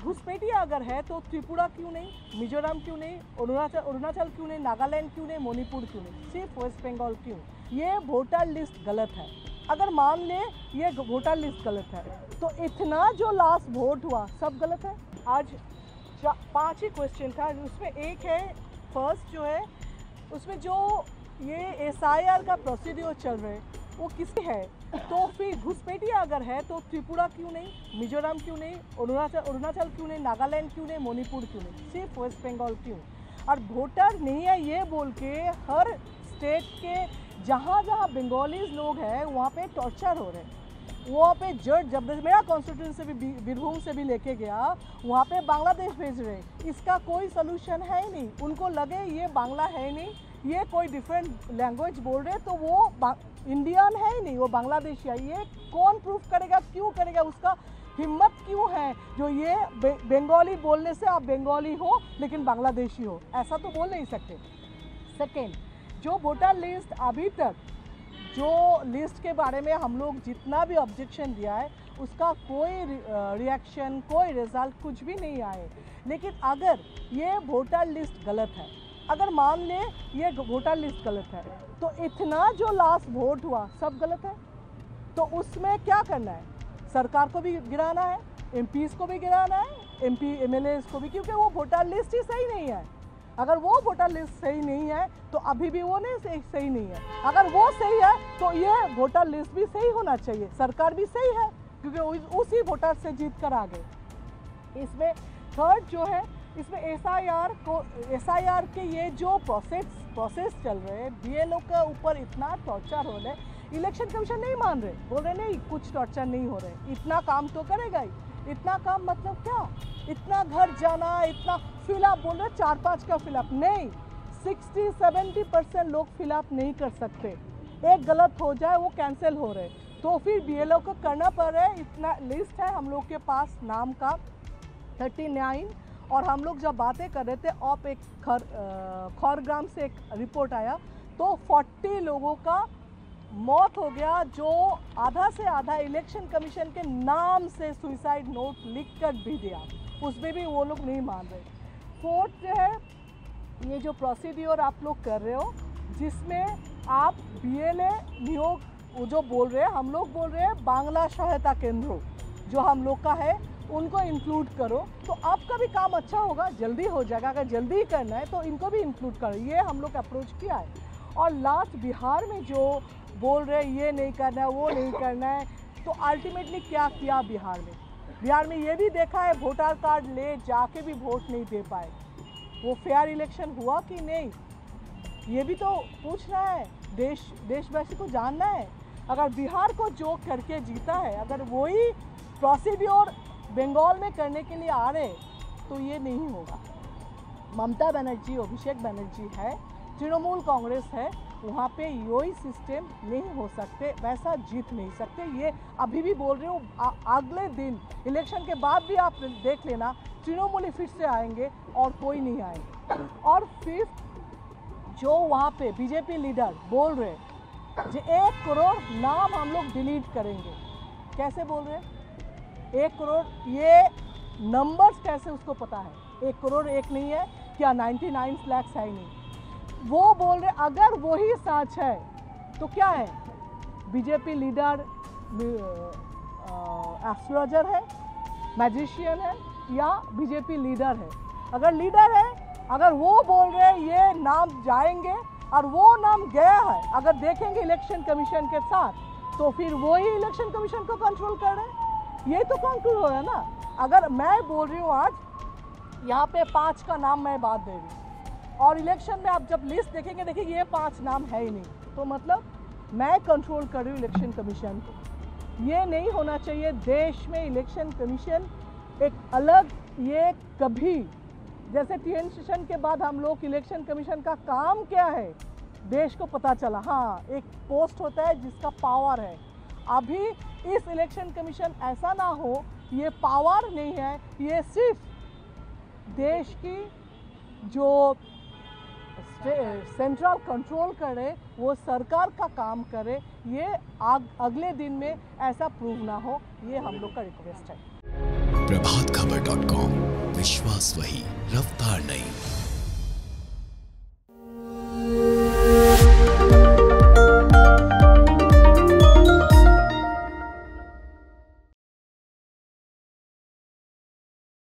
घुसपैठिया अगर है तो त्रिपुरा क्यों नहीं, मिजोरम क्यों नहीं, अरुणाचल क्यों नहीं, नागालैंड क्यों नहीं, मणिपुर क्यों नहीं, सिर्फ वेस्ट बंगाल क्यों? ये वोटर लिस्ट गलत है। अगर मान ले ये वोटर लिस्ट गलत है तो इतना जो लास्ट वोट हुआ सब गलत है। आज 5 ही क्वेश्चन था, उसमें एक है फर्स्ट जो है उसमें जो ये SIR का प्रोसीड्यूर चल रहे वो किसी है, तो फिर घुसपैठिया अगर है तो त्रिपुरा क्यों नहीं, मिजोरम क्यों नहीं, अरुणाचल क्यों नहीं, नागालैंड क्यों नहीं, मणिपुर क्यों नहीं, सिर्फ वेस्ट बंगाल क्यों? और वोटर नहीं है ये बोल के हर स्टेट के जहाँ जहाँ बंगालीज लोग हैं वहाँ पे टॉर्चर हो रहे हैं। वहाँ पे जज जब मेरा कॉन्स्टिट्यूंसी से भी बीरभूम से भी लेके गया वहाँ पे बांग्लादेश भेज रहे, इसका कोई सलूशन है ही नहीं। उनको लगे ये बांग्ला है नहीं, ये कोई डिफरेंट लैंग्वेज बोल रहे तो वो इंडियन है ही नहीं, वो बांग्लादेशी है। ये कौन प्रूफ करेगा, क्यों करेगा, उसका हिम्मत क्यों है जो ये बंगाली बोलने से आप बंगाली हो लेकिन बांग्लादेशी हो, ऐसा तो बोल नहीं सकते। सेकेंड, जो वोटर लिस्ट अभी तक जो लिस्ट के बारे में हम लोग जितना भी ऑब्जेक्शन दिया है उसका कोई रिएक्शन, कोई रिजल्ट कुछ भी नहीं आए। लेकिन अगर ये वोटर लिस्ट गलत है, अगर मान ले ये वोटर लिस्ट गलत है तो इतना जो लास्ट वोट हुआ सब गलत है। तो उसमें क्या करना है, सरकार को भी गिराना है, MPs को भी गिराना है, MP MLAs को भी, क्योंकि वो वोटर लिस्ट ही सही नहीं है। अगर वो वोटर लिस्ट सही नहीं है तो अभी भी वो नहीं सही नहीं है। अगर वो सही है तो ये वोटर लिस्ट भी सही होना चाहिए, सरकार भी सही है क्योंकि उसी वोटर से जीत कर आ गए। इसमें थर्ड जो है इसमें SIR के ये जो प्रोसेस चल रहे हैं, BLO के ऊपर इतना टॉर्चर हो रहा है, इलेक्शन कमीशन नहीं मान रहे, बोल रहे नहीं कुछ टॉर्चर नहीं हो रहे, इतना काम तो करेगा ही। इतना काम मतलब क्या, इतना घर जाना, इतना फिलअप बोल रहे 4-5 का फिलअप नहीं, 60-70% लोग फिलअप नहीं कर सकते। एक गलत हो जाए वो कैंसिल हो रहे, तो फिर BLO को करना पड़ रहा है। इतना लिस्ट है हम लोग के पास नाम का 39, और हम लोग जब बातें कर रहे थे आप एक खरग्राम से एक रिपोर्ट आया तो 40 लोगों का मौत हो गया, जो आधा से आधा इलेक्शन कमीशन के नाम से सुसाइड नोट लिख कर भी दिया, उसमें भी वो लोग नहीं मान रहे। फोर्थ जो है ये जो प्रोसीड्यूर आप लोग कर रहे हो जिसमें आप BLA नियोग जो बोल रहे हैं, हम लोग बोल रहे हैं बांग्ला सहायता केंद्र जो हम लोग का है उनको इंक्लूड करो तो आपका भी काम अच्छा होगा, जल्दी हो जाएगा। अगर जल्दी करना है तो इनको भी इंक्लूड करो, ये हम लोग अप्रोच किया है। और लास्ट बिहार में जो बोल रहे ये नहीं करना है वो नहीं करना है, तो अल्टीमेटली क्या किया बिहार में ये भी देखा है, वोटर कार्ड ले जाके भी वोट नहीं दे पाए। वो फेयर इलेक्शन हुआ कि नहीं ये भी तो पूछना है, देशवासी को जानना है। अगर बिहार को जो करके जीता है, अगर वही प्रोसीड्योर बंगाल में करने के लिए आ रहे तो ये नहीं होगा। ममता बनर्जी, अभिषेक बनर्जी है, तृणमूल कांग्रेस है, वहाँ पे यही सिस्टम नहीं हो सकते, वैसा जीत नहीं सकते। ये अभी भी बोल रहे हो, अगले दिन इलेक्शन के बाद भी आप देख लेना तृणमूल फिर से आएंगे और कोई नहीं आएंगे। और फिफ्थ जो वहाँ पे बीजेपी लीडर बोल रहे जो 1 करोड़ नाम हम लोग डिलीट करेंगे, कैसे बोल रहे हैं 1 करोड़, ये नंबर्स कैसे उसको पता है? 1 करोड़ एक नहीं है क्या, 99 लाख है ही नहीं। वो बोल रहे अगर वही सच है तो क्या है, बीजेपी लीडर एस्ट्रोलॉजर है, मैजिशियन है या बीजेपी लीडर है? अगर लीडर है, अगर वो बोल रहे ये नाम जाएंगे और वो नाम गया है, अगर देखेंगे इलेक्शन कमीशन के साथ तो फिर वो ही इलेक्शन कमीशन को कंट्रोल कर रहे हैं। ये तो कंक्लूड हो रहा है ना। अगर मैं बोल रही हूँ आज यहाँ पे 5 का नाम मैं बात दे रही हूँ और इलेक्शन में आप जब लिस्ट देखेंगे देखिए ये 5 नाम है ही नहीं, तो मतलब मैं कंट्रोल कर रही हूँ इलेक्शन कमीशन को। ये नहीं होना चाहिए देश में। इलेक्शन कमीशन एक अलग, ये कभी जैसे TN सेशन के बाद हम लोग इलेक्शन कमीशन का काम क्या है देश को पता चला। हाँ, एक पोस्ट होता है जिसका पावर है। अभी इस इलेक्शन कमीशन ऐसा ना हो, ये पावर नहीं है, ये सिर्फ देश की जो सेंट्रल कंट्रोल करे वो सरकार का काम करे। ये अगले दिन में ऐसा प्रूव ना हो, ये हम लोग का रिक्वेस्ट है। प्रभातखबर.com, विश्वास वही, रफ्तार नहीं।